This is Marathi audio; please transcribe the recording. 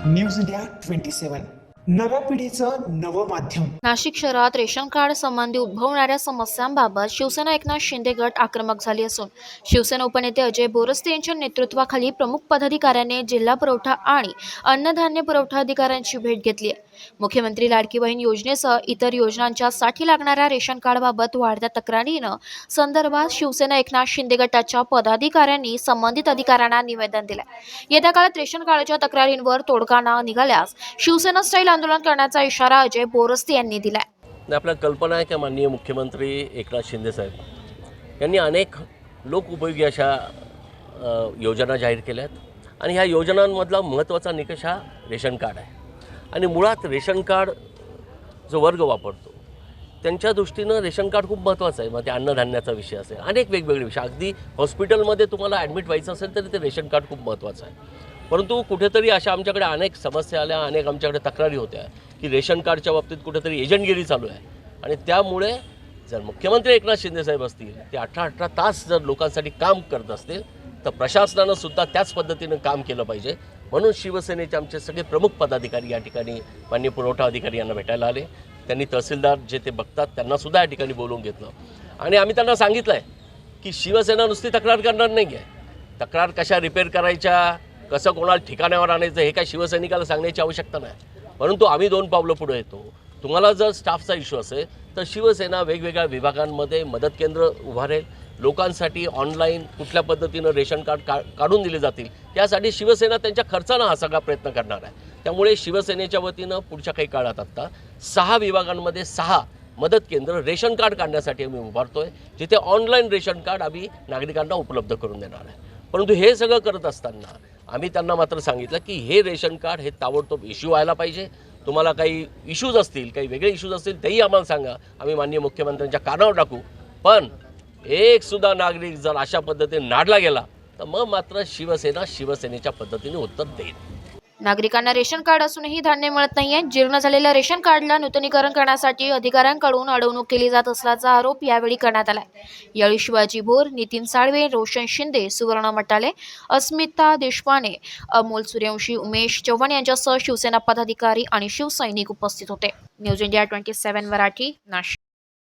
न्यूज इंडिया 27 नव्या पिढीचं नवं माध्यम. नाशिक शहरात रेशन कार्ड संबंधी उद्भवणाऱ्या समस्यांबाबत शिवसेना एकनाथ शिंदे गट आक्रमक झाली असून शिवसेना उपनेते अजय बोरस्ते यांच्या नेतृत्वाखाली प्रमुख पदाधिकाऱ्यांनी जिल्हा पुरवठा आणि अन्नधान्य पुरवठा अधिकाऱ्यांची भेट घेतली आहे. मुख्यमंत्री लाडकी बहीण योजनेसह इतर योजनांच्या साठी लागणाऱ्या रेशन कार्डबाबत वाढत्या तक्रारीनं संदर्भात शिवसेना एकनाथ शिंदे गटाच्या पदाधिकाऱ्यांनी संबंधित अधिकाऱ्यांना निवेदन दिले. येत्या काळात रेशन कार्डच्या तक्रारींवर तोडगा न निघाल्यास शिवसेना स्टाईल आंदोलन करण्याचा इशारा अजय बोरस्ते यांनी दिलाय. आपल्याला कल्पना आहे की माननीय मुख्यमंत्री एकनाथ शिंदे साहेब यांनी अनेक लोकउपयोगी अशा योजना जाहीर केल्या आहेत आणि ह्या योजनांमधला महत्त्वाचा निकष हा रेशन कार्ड आहे. आणि मुळात रेशन कार्ड जो वर्ग वापरतो त्यांच्या दृष्टीनं रेशन कार्ड खूप महत्त्वाचं आहे. मग ते अन्नधान्याचा विषय असेल, अनेक वेगवेगळे विषय, अगदी हॉस्पिटलमध्ये तुम्हाला ॲडमिट व्हायचं असेल तरी ते रेशन कार्ड खूप महत्त्वाचं आहे. परंतु कुठेतरी अशा आमच्याकडे अनेक समस्या आल्या, अनेक आमच्याकडे तक्रारी होत्या की रेशन कार्डच्या बाबतीत कुठेतरी एजंटगिरी चालू आहे. आणि त्यामुळे जर मुख्यमंत्री एकनाथ शिंदेसाहेब असतील ते 18 तास जर लोकांसाठी काम करत असतील तर प्रशासनानं सुद्धा त्याच पद्धतीनं काम केलं पाहिजे. म्हणून शिवसेनेचे आमचे सगळे प्रमुख पदाधिकारी या ठिकाणी माननीय पुरवठा अधिकारी यांना भेटायला आले. त्यांनी तहसीलदार जे ते बघतात त्यांनासुद्धा या ठिकाणी बोलवून घेतलं आणि आम्ही त्यांना सांगितलं आहे की शिवसेना नुसती तक्रार करणार नाही आहे. तक्रार कशा रिपेअर करायच्या, कसं कोणाला ठिकाणावर आणायचं हे काय शिवसैनिकाला सांगण्याची आवश्यकता नाही. परंतु आम्ही 2 पावलं पुढे येतो. तुम्हाला जर स्टाफचा इश्यू असेल तर शिवसेना वेगवेगळ्या विभागांमध्ये मदत केंद्र उभारेल. लोकांसाठी ऑनलाईन कुठल्या पद्धतीनं रेशन कार्ड काढून दिले जातील यासाठी शिवसेना त्यांच्या खर्चानं हा सगळा प्रयत्न करणार आहे. त्यामुळे शिवसेनेच्या वतीनं पुढच्या काही काळात आत्ता 6 विभागांमध्ये 6 मदत केंद्र रेशन कार्ड काढण्यासाठी आम्ही उभारतो आहे, जिथे ऑनलाईन रेशन कार्ड आम्ही नागरिकांना उपलब्ध करून देणार आहे. परंतु हे सगळं करत असताना आम्ही त्यांना मात्र सांगितलं की हे रेशन कार्ड हे ताबडतोब इश्यू व्हायला पाहिजे. तुम्हाला काही इश्यूज असतील, काही वेगळे इश्यूज असतील तेही आम्हाला सांगा, आम्ही माननीय मुख्यमंत्र्यांच्या कानावर टाकू. पण एकसुद्धा नागरिक जर अशा पद्धतीने नाडला गेला तर मग मात्र शिवसेना शिवसेनेच्या पद्धतीने उत्तर देईल. नागरिकांना रेशन कार्ड असूनही धान्य मिळत नाहीये. जीर्ण झालेल्या रेशन कार्डला नूतनीकरण करण्यासाठी अधिकाऱ्यांकडून अडवणूक केली जात असल्याचा आरोप यावेळी करण्यात आलाय. यावेळी शिवाजी भोर, नितीन साळवे, रोशन शिंदे, सुवर्ण मटाले, अस्मिता देशपांडे, अमोल सूर्यवंशी, उमेश चव्हाण यांच्यासह शिवसेना पदाधिकारी आणि शिवसैनिक उपस्थित होते. News India 27 Marathi, Nashik.